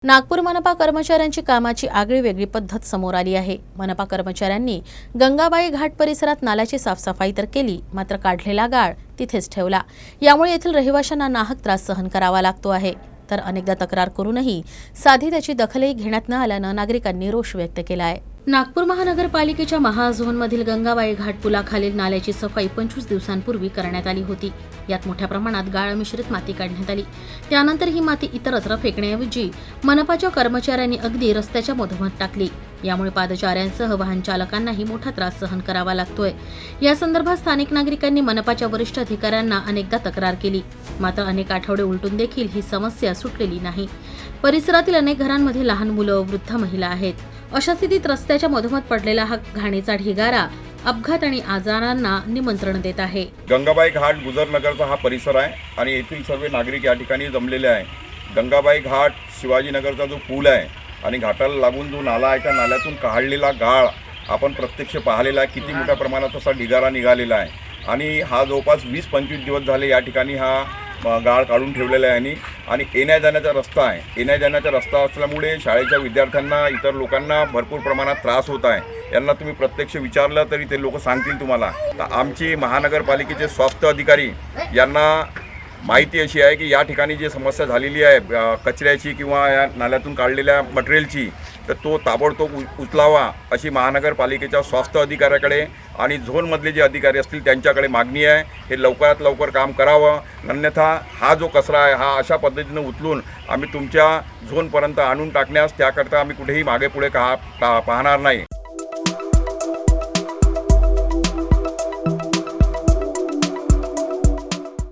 नागपूर मनपा कर्मचाऱ्यांची कामाची आगळीवेगळी पद्धत समोर आली आहे। मनपा कर्मचाऱ्यांनी गंगाबाई घाट परिसरात नाल्याची साफसफाई तर केली, मात्र काढलेला गाळ तिथेच ठेवला। यामुळे येथील रहिवाशांना नाहक त्रास सहन करावा लागतो आहे। तर अनेकदा तक्रार करूनही साधी त्याची दखलही घेण्यात न आल्याने नागरिकांनी रोष व्यक्त केला आहे। नागपूर महानगरपालिकेच्या महाझोनमधील गंगाबाई घाट पुलाखालील नाल्याची सफाई 25 दिवसांपूर्वी करण्यात आली होती। यात मोठ्या प्रमाणात गाळ मिश्रित माती काढण्यात आली। त्यानंतर ही माती इतरत्र फेकण्याऐवजी मनपाच्या कर्मचाऱ्यांनी अगदी रस्त्याच्या मधोमध टाकली। यामुळे पादचाऱ्यांसह वाहन चालकांनाही मोठा त्रास सहन करावा लागतोय। या संदर्भात स्थानिक नागरिकांनी मनपाच्या वरिष्ठ अधिकाऱ्यांना अनेकदा तक्रार केली, मात्र अनेक आठवडे उलटून देखील ही समस्या सुटलेली नाही। परिसरातील अनेक घरांमध्ये लहान मुलं, वृद्ध महिला आहेत। अशा स्थितीत रस्त्याच्या मधोमध पडलेला हा घाणीचा ढिगारा अपघात आणि आजारांना निमंत्रण देत आहे। गंगाबाई घाट गुजरनगरचा हा परिसर आहे आणि येथील सर्व नागरिक या ठिकाणी जमलेले आहे। गंगाबाई घाट शिवाजीनगरचा जो पूल आहे आणि घाटाला लागून जो नाला आहे त्या नाल्यातून काढलेला गाळ आपण प्रत्यक्ष पाहिलेला आहे। किती मोठ्या प्रमाणात असा ढिगारा निघालेला आहे आणि हा जवळपास 20-25 दिवस झाले या ठिकाणी हा गाळ काढून ठेवलेला आहे। आणि येण्या जाण्याचा रस्ता आहे, येण्या जाण्याचा रस्ता असल्यामुळे शाळेच्या विद्यार्थ्यांना, इतर लोकांना भरपूर प्रमाणात त्रास होत आहे। यांना तुम्ही प्रत्यक्ष विचारलं तरी ते लोक सांगतील तुम्हाला। तर आमची महानगरपालिकेचे स्वास्थ्य अधिकारी यांना माहिती अशी आहे की या ठिकाणी जी समस्या झालेली आहे कचऱ्याची किंवा या नाल्यातून काढलेल्या मटेरियलची, तर तो ताबडतोब उचलावा अशी महानगरपालिकेच्या स्वास्थ्य अधिकाऱ्याकडे आणि झोनमधले जे अधिकारी असतील त्यांच्याकडे मागणी आहे। हे लवकरात लवकर काम करावं, अन्यथा हा जो कचरा आहे हा अशा पद्धतीने उचलून आम्ही तुमच्या झोनपर्यंत आणून टाकण्यास त्याकरता आम्ही कुठेही मागे पुढे पाहणार नाही।